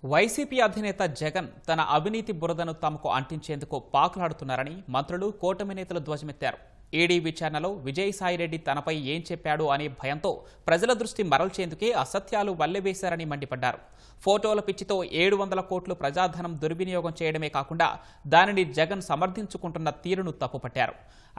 YCP అధినేత జగన్ తన అవినీతి బురదను తమకు అంటించేందుకు పాకులాడుతున్నారని మంత్రులు కూటమి నేతలు ధ్వజమెత్తారు. ఈడీ విచారణలో విజయసాయిరెడ్డి తనపై ఏం చెప్పాడు అనే భయంతో ప్రజల దృష్టి మరల్చేందుకే అసత్యాలు వల్లెవేశారని మండిపడ్డారు. ఫోటోల పిచ్చితో 700 కోట్లు ప్రజాధనం దుర్వినియోగం చేయడమే కాకుండా దానిని జగన్ సమర్థించుకుంటున్న తీరును తప్పుపట్టారు.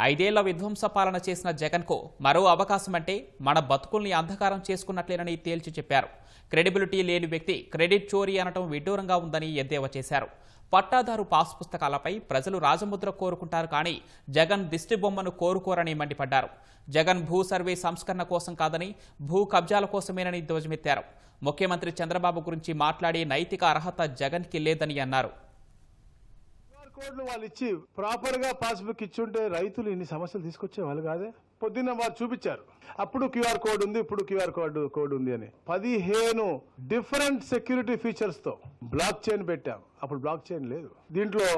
5 ఏళ్ల విధ్వంస పాలన చేసిన జగన్కు మరో అవకాశం అంటే మన బతుకుల్ని అంధకారం చేసుకున్నట్లేనని తేల్చి చెప్పారు. క్రెడిబిలిటీ లేని వ్యక్తి క్రెడిట్ చోరీ అనటం విడ్డూరంగా ఉందని ఎద్దేవా చేశారు. పట్టాదారు పాస్ పుస్తకాలపై ప్రజలు రాజముద్ర కోరుకుంటారు కానీ జగన్ దిష్టి బొమ్మను కోరుకోరని మండిపడ్డారు. జగన్ భూ సర్వే సంస్కరణ కోసం కాదని భూ కబ్జాల కోసమేనని ధ్వజమెత్తారు. ముఖ్యమంత్రి చంద్రబాబు గురించి మాట్లాడే నైతిక అర్హత జగన్కి లేదని అన్నారు. కోడ్లు వాళ్ళు ఇచ్చి ప్రాపర్ గా పాస్బుక్ ఇచ్చుంటే రైతులు ఇన్ని సమస్యలు తీసుకొచ్చే వాళ్ళు కాదే. పొద్దున్న వారు చూపించారు, అప్పుడు క్యూఆర్ కోడ్ ఉంది, ఇప్పుడు క్యూఆర్ కోడ్ ఉంది అని 15 డిఫరెంట్ సెక్యూరిటీ ఫీచర్స్ తో బ్లాక్ చైన్ పెట్టాం. అప్పుడు బ్లాక్ చైన్ లేదు. దీంట్లో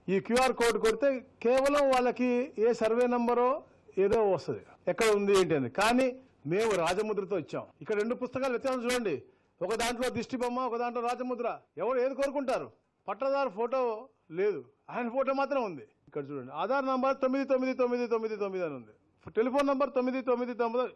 ఈ క్యూఆర్ కోడ్ కొడితే కేవలం వాళ్ళకి ఏ సర్వే నంబరో ఏదో వస్తుంది, ఎక్కడ ఉంది ఏంటి అని. కానీ మేము రాజముద్రతో ఇచ్చాం. ఇక్కడ 2 పుస్తకాలు వ్యత్యాసం చూడండి. ఒక దాంట్లో దిష్టి బొమ్మ, ఒక దాంట్లో రాజముద్ర. ఎవరు ఏది కోరుకుంటారు? పట్టదారు ఫోటో లేదు, ఆయన ఫోటో మాత్రం ఉంది. ఇక్కడ చూడండి, ఆధార్ నంబర్ 999999 అని ఉంది, టెలిఫోన్ నంబర్ 999.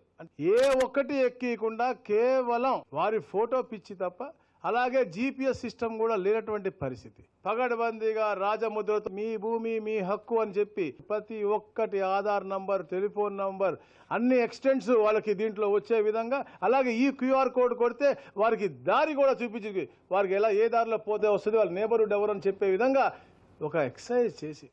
ఏ ఒక్కటి ఎక్కకుండా కేవలం వారి ఫోటో పిచ్చి తప్ప. అలాగే జీపీఎస్ సిస్టమ్ కూడా లేనటువంటి పరిస్థితి. పగడబందీగా రాజముద్రతో మీ భూమి మీ హక్కు అని చెప్పి ప్రతి ఒక్కటి ఆధార్ నంబర్, టెలిఫోన్ నంబర్, అన్ని ఎక్స్టెంట్స్ వాళ్ళకి దీంట్లో వచ్చే విధంగా. అలాగే ఈ క్యూఆర్ కోడ్ కొడితే వారికి దారి కూడా చూపించి వారికి ఎలా ఏ దారిలో పోతే వస్తుంది, వాళ్ళ నేబర్హుడ్ ఎవరు అని చెప్పే విధంగా ఒక ఎక్సర్సైజ్ చేసి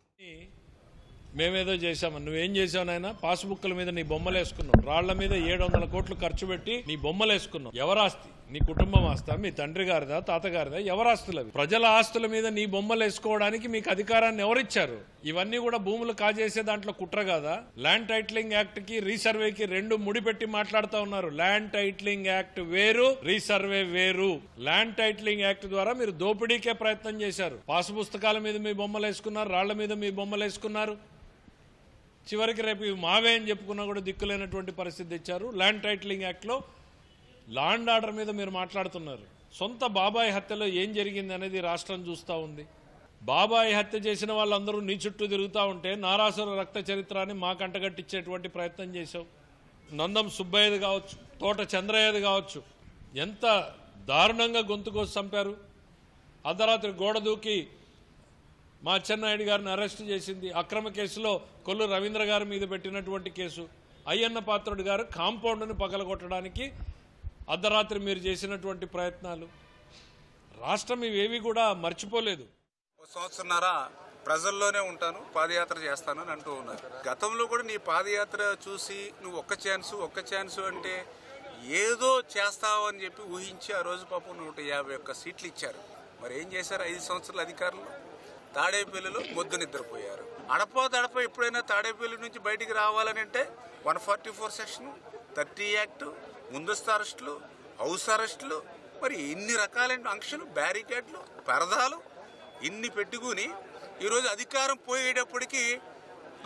మేమేదో చేశామని నువ్వేం చేసావు నాయన? పాస్బుక్ల మీద నీ బొమ్మలు వేసుకున్నావు, రాళ్ల మీద 700 కోట్లు ఖర్చు పెట్టి నీ బొమ్మలు వేసుకున్నావు. ఎవరాస్తి? నీ కుటుంబం ఆస్తా? మీ తండ్రి గారిదా, తాతగారిదా? ఎవరాస్తులు అవి? ప్రజల ఆస్తుల మీద నీ బొమ్మలు వేసుకోవడానికి మీకు అధికారాన్ని ఎవరిచ్చారు? ఇవన్నీ కూడా భూములు కాజేసే దాంట్లో కుట్ర కాదా? ల్యాండ్ టైటిలింగ్ యాక్ట్ కి రీసర్వేకి 2 ముడిపెట్టి మాట్లాడుతూ ఉన్నారు. ల్యాండ్ టైటిలింగ్ యాక్ట్ వేరు, రీసర్వే వేరు. ల్యాండ్ టైటిలింగ్ యాక్ట్ ద్వారా మీరు దోపిడీకే ప్రయత్నం చేశారు. పాసు పుస్తకాల మీద మీ బొమ్మలు వేసుకున్నారు, రాళ్ల మీద మీ బొమ్మలు వేసుకున్నారు. చివరికి రేపు ఇవి మావే అని చెప్పుకున్నా కూడా దిక్కులేనటువంటి పరిస్థితి ఇచ్చారు. ల్యాండ్ టైటిలింగ్ యాక్ట్లో లాండ్ ఆర్డర్ మీద మీరు మాట్లాడుతున్నారు. సొంత బాబాయ్ హత్యలో ఏం జరిగింది అనేది రాష్ట్రం చూస్తూ ఉంది. బాబాయ్ హత్య చేసిన వాళ్ళందరూ నీ చుట్టూ తిరుగుతూ ఉంటే నారాసుర రక్త చరిత్రాన్ని మా కంటగట్టించేటువంటి ప్రయత్నం చేశావు. నందం సుబ్బయ్యది కావచ్చు, తోట చంద్రయ్యది కావచ్చు, ఎంత దారుణంగా గొంతుకోసి చంపారు. అర్ధరాత్రి గోడ దూకి మా అచ్చెన్నాయుడు గారిని అరెస్ట్ చేసింది. అక్రమ కేసులో కొల్లు రవీంద్ర గారి మీద పెట్టినటువంటి కేసు. అయ్యన్న పాత్రుడు గారు కాంపౌండ్ని పగలగొట్టడానికి అర్ధరాత్రి మీరు చేసినటువంటి ప్రయత్నాలు రాష్ట్రం ఇవేవి కూడా మర్చిపోలేదు. సంవత్సరన్నర ప్రజల్లోనే ఉంటాను, పాదయాత్ర చేస్తాను అని అంటూ ఉన్నారు. గతంలో కూడా నీ పాదయాత్ర చూసి నువ్వు ఒక్క ఛాన్సు అంటే ఏదో చేస్తావు అని చెప్పి ఊహించి ఆ రోజు పాపం 151 సీట్లు ఇచ్చారు. మరి ఏం చేశారు 5 సంవత్సరాల అధికారులు? తాడేపల్లిలో మొద్దు నిద్రపోయారు. అడప ఎప్పుడైనా తాడేపల్లి నుంచి బయటికి రావాలని అంటే 144 సెక్షన్, 30 యాక్ట్, ముందస్తు అరెస్టులు, హౌస్ అరెస్టులు, మరి ఇన్ని రకాలైన ఆంక్షలు, బ్యారికేడ్లు, పరదాలు ఇన్ని పెట్టుకుని ఈరోజు అధికారం పోయేటప్పటికీ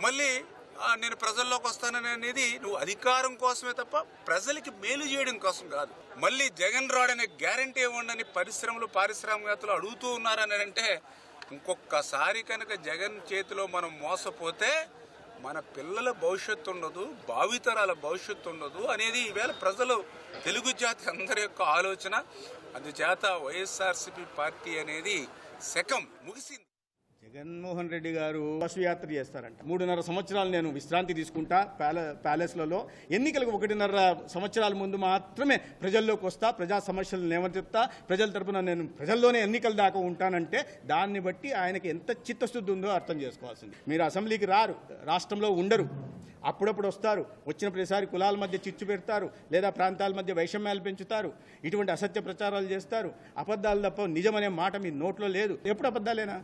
మళ్ళీ నేను ప్రజల్లోకి వస్తానని అనేది నువ్వు అధికారం కోసమే తప్ప ప్రజలకి మేలు చేయడం కోసం కాదు. మళ్ళీ జగన్ రాడనే గ్యారంటీ ఇవ్వండి పరిశ్రమలు, పారిశ్రామికవేత్తలు అడుగుతూ ఉన్నారని అంటే ఇంకొకసారి కనుక జగన్ చేతిలో మనం మోసపోతే మన పిల్లల భవిష్యత్తు ఉండదు, భావితరాల భవిష్యత్తు ఉండదు అనేది ఈవేళ ప్రజలు, తెలుగు జాతి అందరి యొక్క ఆలోచన. అందుచేత వైఎస్ఆర్సీపీ పార్టీ అనేది శకం ముగిసింది. జగన్మోహన్ రెడ్డి గారు బస్సు యాత్ర చేస్తారంట. 3.5 సంవత్సరాలు నేను విశ్రాంతి తీసుకుంటా ప్యాలెస్లలో. ఎన్నికలకు 1.5 సంవత్సరాల ముందు మాత్రమే ప్రజల్లోకి వస్తా, ప్రజా సమస్యలను లేవనెత్తా, ప్రజల తరపున నేను ప్రజల్లోనే ఎన్నికల దాకా ఉంటానంటే దాన్ని బట్టి ఆయనకి ఎంత చిత్తశుద్ధి ఉందో అర్థం చేసుకోవాల్సింది. మీరు అసెంబ్లీకి రారు, రాష్ట్రంలో ఉండరు, అప్పుడప్పుడు వస్తారు, వచ్చిన ప్రతిసారి కులాల మధ్య చిచ్చు పెడతారు, లేదా ప్రాంతాల మధ్య వైషమ్యాలు పెంచుతారు, ఇటువంటి అసత్య ప్రచారాలు చేస్తారు. అబద్ధాలు తప్ప నిజమనే మాట మీ నోట్లో లేదు. ఎప్పుడు అబద్ధాలేనా?